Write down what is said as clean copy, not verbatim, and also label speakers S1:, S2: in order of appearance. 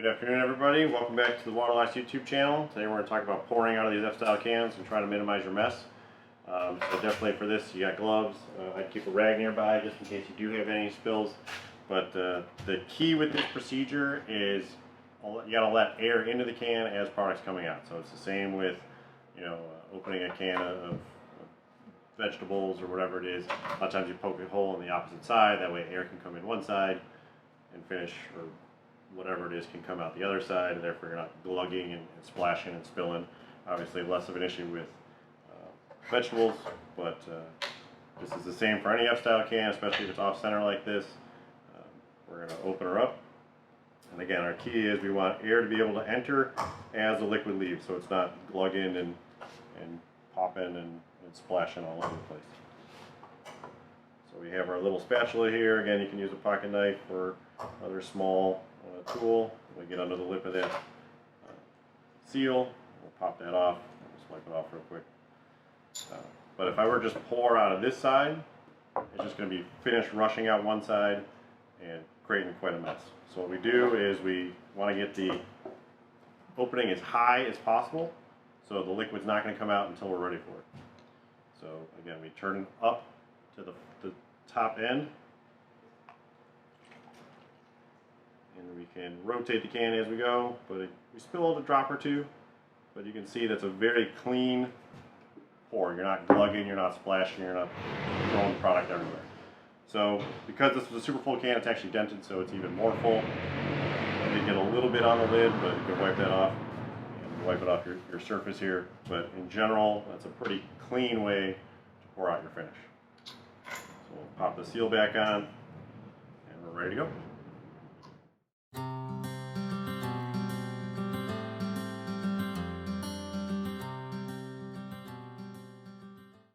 S1: Good afternoon, everybody. Welcome back to the Waterlast YouTube channel. Today we're going to talk about pouring out of these F-style cans and trying to minimize your mess. So definitely for this, you got gloves. I'd keep a rag nearby just in case you do have any spills. But the key with this procedure is you got to let air into the can as product's coming out. So it's the same with, opening a can of vegetables or whatever it is. A lot of times you poke a hole on the opposite side. That way air can come in one side and finish, or whatever it is can come out the other side, and therefore you're not glugging and splashing and spilling. Obviously less of an issue with vegetables, but this is the same for any F-style can, especially if it's off-center like this. We're going to open her up, and again, our key is we want air to be able to enter as the liquid leaves, so it's not glugging and popping and splashing all over the place. So we have our little spatula here. Again, you can use a pocket knife or other small tool. We get under the lip of that seal. We'll pop that off. Just wipe it off real quick. But if I were to just pour out of this side, it's just going to be finished rushing out one side and creating quite a mess. So what we do is we want to get the opening as high as possible, so the liquid's not going to come out until we're ready for it. So again, we turn up to the top end, and we can rotate the can as we go, but we spill a drop or two, but you can see that's a very clean pour. You're not glugging, you're not splashing, you're not throwing product everywhere. So because this was a super full can, it's actually dented, so it's even more full. You did get a little bit on the lid, but you can wipe that off and wipe it off your surface here. But in general, that's a pretty clean way to pour out your finish. So we'll pop the seal back on, and we're ready to go.